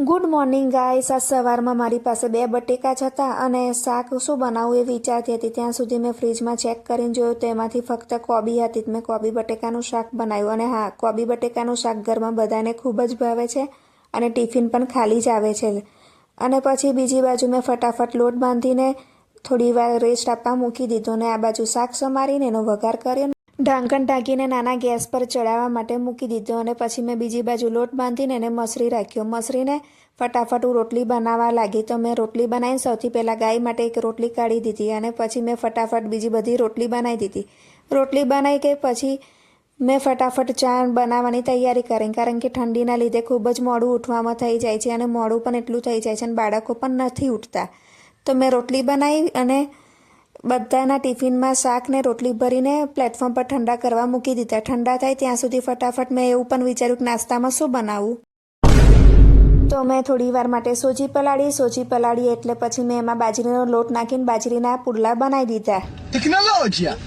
Good morning guys. આ સવારમાં મારી પાસે 2 બટેકા જ હતા અને શાક શું બનાવું એ વિચારતી હતી। ત્યાં સુધી મેં ફ્રીજમાં ચેક કરીને જોયું તો એમાંથી ફક્ત કોબી હતી। મેં કોબી બટેકાનું શાક બનાવ્યું અને હા, કોબી બટેકાનું શાક ઘરમાં બધાને ખૂબ જ ભાવે છે અને ટિફિન પણ ખાલી જ આવે છે। અને પછી બીજી બાજુ મેં ફટાફટ લોટ બાંધીને થોડી વાર રેસ્ટ આપવા મૂકી દીધો અને આ બાજુ શાક સમારીને એનો વઘાર કર્યો, ઢાંકણ ઢાંકીને નાના ગેસ પર ચડાવવા માટે મૂકી દીધો અને પછી મેં બીજી બાજુ લોટ બાંધીને એને મસરી રાખ્યો। મસરીને ફટાફટ હું રોટલી બનાવવા લાગી। તો મેં રોટલી બનાવીને સૌથી પહેલાં ગાય માટે એક રોટલી કાઢી દીધી અને પછી મેં ફટાફટ બીજી બધી રોટલી બનાવી દીધી। રોટલી બનાવી કે પછી મેં ફટાફટ ચા બનાવવાની તૈયારી કરી, કારણ કે ઠંડીના લીધે ખૂબ જ મોડું ઉઠવામાં થઈ જાય છે અને મોડું પણ એટલું થઈ જાય છે અને બાળકો પણ નથી ઉઠતા। તો મેં રોટલી બનાવી અને બધાના ટિફિનમાં શાક ને રોટલી ભરીને પ્લેટફોર્મ પર ઠંડા કરવા મૂકી દીધા। ઠંડા થાય ત્યાં સુધી ફટાફટ મેં એવું પણ વિચાર્યું કે નાસ્તામાં શું બનાવું। તો મેં થોડી વાર માટે સોજી પલાળી એટલે પછી મેં એમાં બાજરીનો લોટ નાખીને બાજરીના પુડલા બનાવી દીધા। ટેકનોલોજી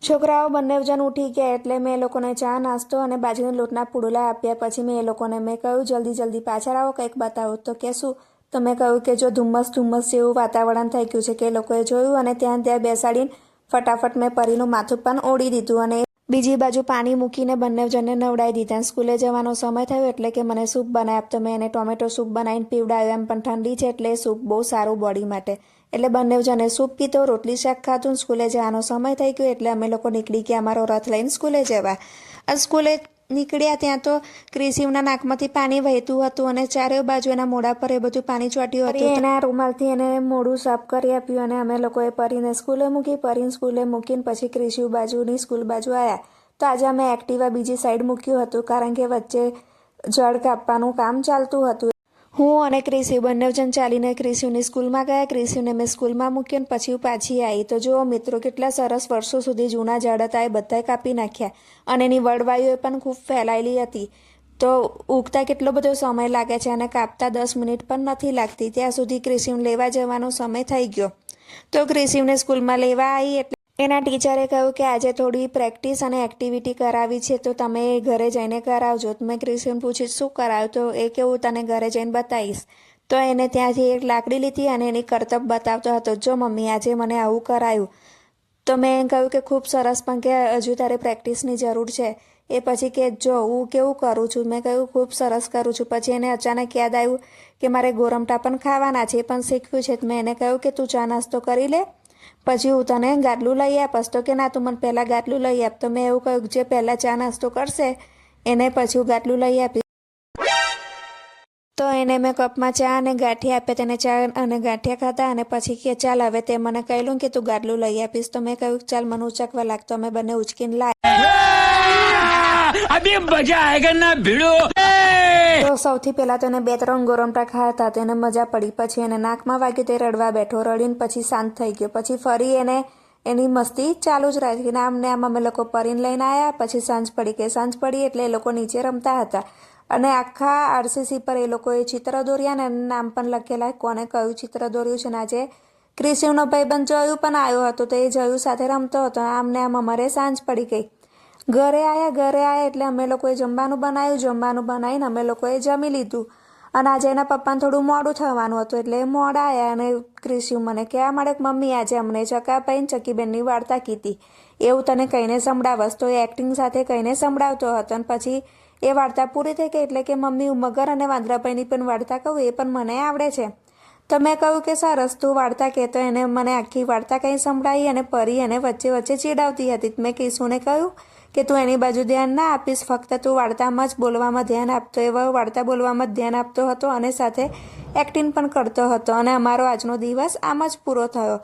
છોકરાઓ બંને જણ ઉઠી ગયા એટલે મેં એ લોકોને ચા નાસ્તો અને બાજરીના લોટના પુડલા આપ્યા। પછી મેં એ લોકોને કહ્યું જલ્દી પાછળ આવો, કંઈક બતાવો। તો કે શું? તો મેં કહ્યું કે જો ધુમ્મસ જેવું વાતાવરણ થઈ ગયું છે કે એ લોકોએ જોયું અને ત્યાં બેસાડીને ફટાફટ મેં પરીનું માથું પણ ઓળી દીધું અને બીજી બાજુ પાણી મૂકીને બંને જણને નવડાવી દીધા। સ્કૂલે જવાનો સમય થયો એટલે કે મને સૂપ બનાવી આપતો। મેં એને ટોમેટો સૂપ બનાવીને પીવડાવ્યો। એમ પણ ઠંડી છે એટલે સૂપ બહુ સારું બોડી માટે, એટલે બંને જણે સૂપ પીધો, રોટલી શાક ખાધું। સ્કૂલે જવાનો સમય થઈ ગયો એટલે અમે લોકો નીકળી ગયા અમારો રથ લઈને સ્કૂલે જવા। સ્કૂલે નીકળ્યા ત્યાં તો ક્રિશિવના નાકમાંથી પાણી વહેતું હતું અને ચારે બાજુ એના મોઢા પર એ બધું પાણી ચોટ્યું હતું। એના રૂમાલથી એને મોઢું સાફ કરી આપ્યું અને અમે લોકોએ પરીને સ્કૂલે મૂકી। પરીને સ્કૂલે મૂકીને પછી ક્રિશિવ બાજુની સ્કૂલ બાજુ આવ્યા। તો આજે અમે એક્ટિવા બીજી સાઈડ મૂક્યું હતું કારણ કે વચ્ચે જળ કાપવાનું કામ ચાલતું હતું। હું અને ક્રિશિવ બંને જણ ચાલીને ક્રિશિવની સ્કૂલમાં ગયા। ક્રિશિવને મેં સ્કૂલમાં મૂક્યો ને પછી હું પાછી આવી। તો જુઓ મિત્રો, કેટલા સરસ વર્ષો સુધી જૂના ઝાડ હતા એ બધાએ કાપી નાખ્યા અને એની વડવાઈઓ પણ ખૂબ ફેલાયેલી હતી। તો ઉગતા કેટલો બધો સમય લાગે છે અને કાપતા 10 મિનિટ પણ નથી લાગતી। ત્યાં સુધી ક્રિશિવને લેવા જવાનો સમય થઈ ગયો। તો ક્રિશિવને સ્કૂલમાં લેવા આવી એટલે એના ટીચરે કહ્યું કે આજે થોડી પ્રેક્ટિસ અને એક્ટિવિટી કરાવી છે તો તમે ઘરે જઈને કરાવજો। તો મેં ક્રિશિવને પૂછ્યું શું કરાવ્યું? તો એ કે હું તને ઘરે જઈને બતાવીશ। તો એને ત્યાંથી એક લાકડી લીધી અને એની કરતબ બતાવતો હતો, જો મમ્મી આજે મને આવું કરાયું। તો મેં કહ્યું કે ખૂબ સરસ, પણ કે હજુ તારે પ્રેક્ટિસની જરૂર છે। એ પછી કે જો હું કેવું કરું છું? મેં કહ્યું ખૂબ સરસ કરું છું। પછી એને અચાનક યાદ આવ્યું કે મારે ગોરમટા પણ ખાવાના છે, એ પણ શીખવું છે। તો મેં એને કહ્યું કે તું ચા નાસ્તો કરી લે, પછી હું તને ગાટલું લઈ આપીશ। તો કે ના, તું મને પહેલાં ગાટલું લઈ આપ। તો મેં એવું કહ્યું જે પહેલાં ચા નાસ્તો કરશે એને પછી હું ગાટલું લઈ આપીશ। તો એને મેં કપમાં ચા અને ગાંઠિયા આપ્યા। તેને ચા અને ગાંઠિયા ખાધા અને પછી કે ચાલ હવે તે મને કહેલું કે તું ગાટલું લઈ આપીશ। તો મેં કહ્યું ચાલ મને ઉચકવા લાગ। તો અમે બંને ઉચકીને અભી મજા આયેગા ના ભીડો। તો સૌથી પહેલા તો એને 2-3 ગોરમટા ખાતા તો એને મજા પડી। પછી એને નાકમાં વાગ્યું તે રડવા બેઠો, રડીને પછી શાંત થઈ ગયો। પછી ફરી એને એની મસ્તી ચાલુ જ રાખી। આમ ને આમ અમે લોકો પરીને લઈને આવ્યા। પછી સાંજ પડી એટલે એ લોકો નીચે રમતા હતા અને આખા આરસીસી પર એ લોકોએ ચિત્ર દોર્યા ને નામ પણ લખેલા કોને કયું ચિત્ર દોર્યું છે। ને આજે ક્રિશિવનો ભાઈબંધ જયુ પણ આવ્યો હતો તો એ જયુ સાથે રમતો હતો। આમ ને આમ અમારે સાંજ પડી ગઈ। ઘરે આવ્યા એટલે અમે લોકોએ જમવાનું બનાવીને અમે લોકોએ જમી લીધું અને આજે એના પપ્પાને થોડું મોડું થવાનું હતું એટલે એ મોડા આવ્યા અને ક્રિશિવ મને કહેવા માંડ્યો કે મમ્મી આજે અમને ચકાભાઈ ચકીબેનની વાર્તા કીધી, એવું તને કહીને સંભળાવસ। તો એ એક્ટિંગ સાથે કહીને સંભળાવતો હતો અને પછી એ વાર્તા પૂરી થઈ ગઈ એટલે કે મમ્મી હું મગર અને વાંદરાભાઈની પણ વાર્તા કહું, એ પણ મને આવડે છે। તો મેં કહ્યું કે સરસ, તું વાર્તા કહેતો એને મને આખી વાર્તા કંઈ સંભળાવી અને પરી એને વચ્ચે ચીડાવતી હતી। મેં કિશુને કહ્યું કે તું એની બાજુ ધ્યાન ના આપીશ, ફક્ત તું વાર્તામાં જ બોલવામાં ધ્યાન આપતો। એવો વાર્તા બોલવામાં જ ધ્યાન આપતો હતો અને સાથે એક્ટિંગ પણ કરતો હતો અને અમારો આજનો દિવસ આમ જ પૂરો થયો।